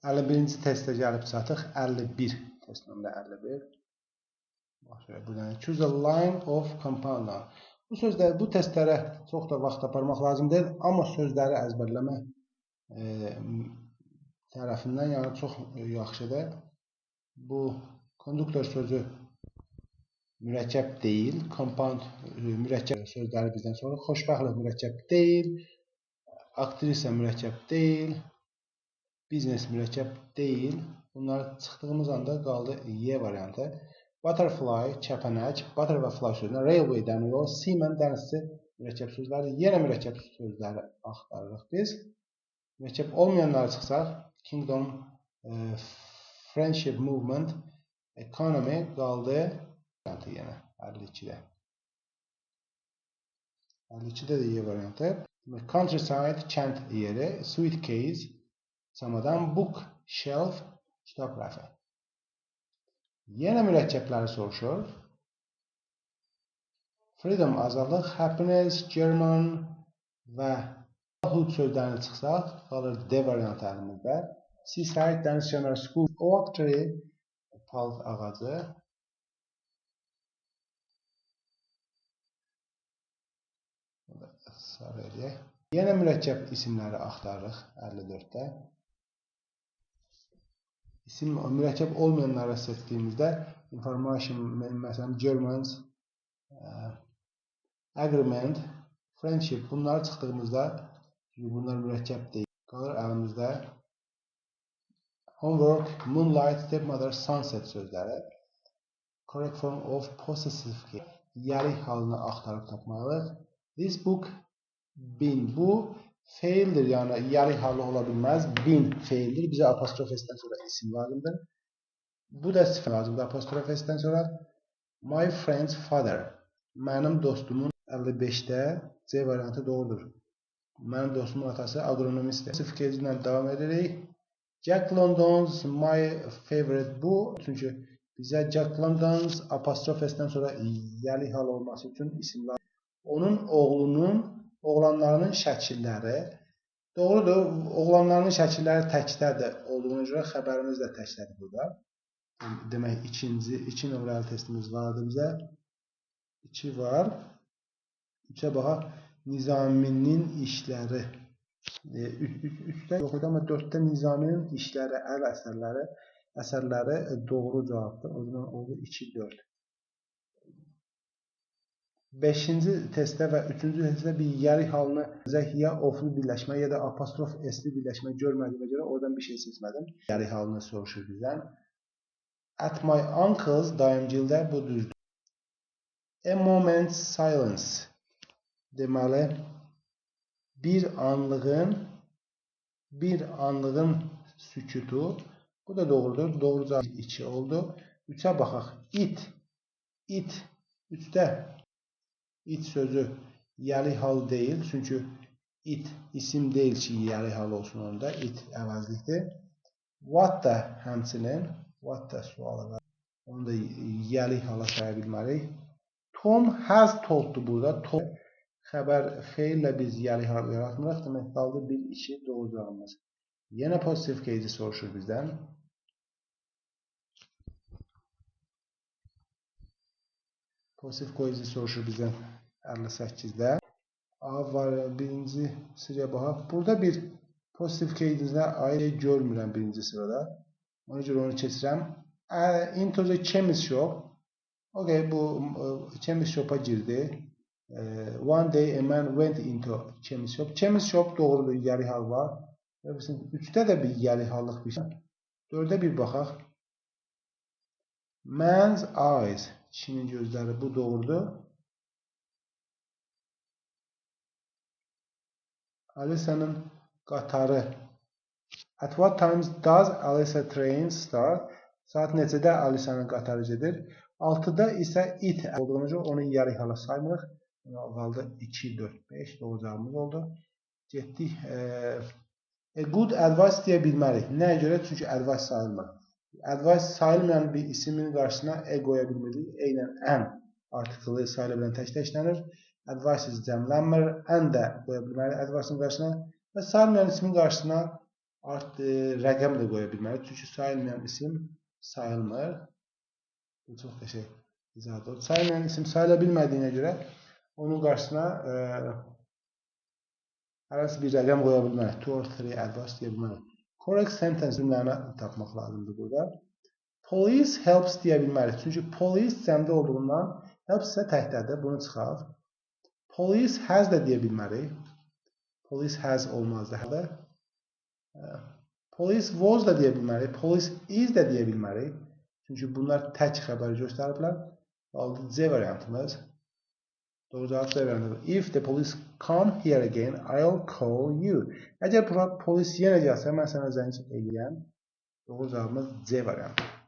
51-ci testə gəlib çatıq. 51 test nömrə 51. Buradan choose a line of compound. Bu testlərə çox da vaxt aparmaq lazım deyil, amma sözləri əzbərləmək tərəfindən yəni çox yaxşıdır. Bu konduktor sözü mürəkkəb deyil, compound mürəkkəb sözləri bizdən sonra xoşbəxtlik mürəkkəb deyil, aktrisa mürəkkəb deyil, biznes mürəkkəb deyil. Bunlar çıxdığımız anda qaldı Y variantı. Butterfly, kəpənək, butter və fly sözünə railway dəmiryol, seaman dənizçi mürəkkəb sözləri, yenə mürəkkəb sözləri axtarırıq biz. Mürəkkəb olmayanları çıxsaq, kingdom, friendship movement, economy qaldı yenə 52-də. 52-də də Y variantı. Countryside, kənd yeri, suitcase, çamadan, book, shelf, kitab rəfi. Yenə mürəkkəbləri soruşur. Freedom, azadlıq, happiness, German və childhood sözlərini çıxsaq, qalır D variantı əlimizdə. Seaside, dəniz kənarı, school, oak tree, palıd ağacı. Sarı eləyək. Yenə mürəkkəb isimləri axtarırıq 54-də. İsim mürəkkəb olmayanları seçdiyimizdə information, məsələn, Germans, agreement, friendship bunları çıxdığımızda bunlar mürəkkəb deyil. Qalır əlimizdə homework, moonlight, stepmother, sunset sözləri. Correct form of possessive case. Yəlik halını axtarıb tapmalıyıq. This book, been. Bu feildir, yəni yəlik halı ola bilməz. Been feildir. Bizə apostrof S-dən sonra isim lazımdır. Bu da sifət lazımdır apostrof S-dən sonra. My friend's father. Mənim dostumun 55-də C variantı doğrudur. Mənim dostumun atası agronomistdir. Possessive case ilə davam edirik. Jack London's my favorite. Bu çünki bizə Jack London's apostrof S-dən sonra yəlik halı olması üçün isim lazımdır. Onun oğlanlarının şəkilləri doğrudur. Oğlanlarının şəkilləri təkdədir olduğuna görə xəbərimiz də təkdədir burada. Demək, iki nömrəli testimiz vardı bizə. 2 var. 3-ə baxaq. Nizaminin işləri. 3-də yox idi, amma 4-də Nizaminin işləri, əl əsərləri doğru cavabdır. O zaman oldu 2-4. 5-ci testdə və 3-cü testdə bir yəlik halını ya oflu birləşmə ya da apostrof S-li birləşmə görmədiyimə görə oradan bir şey seçmədim. Yəlik halını soruşur bizdən. At my uncle's dayımgildə bu düzdür. A moment's silence. Deməli, bir anlığın sükutu. Bu da doğrudur. Doğru cavab 2 oldu. 3-ə baxaq. It. 3-də it sözü yəlik hal deyil. Çünki it isim deyil ki, yəlik hal olsun onda. It əvəzlikdir. What da həmçinin. What da sualı var. Onu da yəlik hala saya bilmərik. Tom has tolddur burada. Tom xəbər feillə biz yəlik hal yaratmırıq. Demək, qaldı 1-2 doğru cavabımız. Yenə positive case soruşur bizdən. Positive case soruşur bizdən 58-də. A var, birinci sıraya baxaq. Burada bir positive case-də ayrı görmürəm birinci sırada. Ona görə onu keçirəm. Into the chemist shop. Okay, bu chemist shop'a girdi. One day a man went into chemist shop. Chemist shop doğrudur, yəlik hal var. 3-də də bir yəlik hallıq bir şey. 4-də bir baxaq. Man's eyes. Kişinin gözləri, bu doğrudur. Alisa'nın qatarı. At what times does Alisa train start? Saat neçədə Alisa'nın qatarı gedir? 6-da isə it olduğuna görə onu yəlik hala saymırıq. Qaldı 2, 4, 5 doğru cavabımız oldu. Getdik. A good advice deyə bilmərik. Nəyə görə? Çünki advice sayılmır. Advice sayılmayan bir isimin qarşısına qoya bilmirik. Eynən an artiklı sayıla bilən təkdə işlənir. Advices cəmlənmir. Ən də qoya bilmərik advice-ın qarşısına. Və sayılmayan ismin qarşısına rəqəm də qoya bilmərik. Çünki sayılmayan isim sayılmır. Bu çox qəşəng izahat oldu. Sayılmayan isim sayıla bilmədiyinə görə onun qarşısına hər hansı bir rəqəm qoya bilmərik. 2 or 3 advance deyə bilmərik. Correct sentence cümlələrini tapmaq lazımdır burada. Police helps deyə bilmərik. Çünki police cəmdə olduğundan helps isə təkdədir. Bunu çıxar. Police has da deyə bilmərik. Police has olmazdı. Police was da deyə bilmərik. Police is da deyə bilmərik. Çünki bunlar tək xəbəri göstəriblər. C variantımız. Doğru cavab C variantıdır. If the police come here again, I'll call you. Əgər polis yenə gəlsə, mən sənə zəng eləyəm. Doğru cavabımız C variantıdır.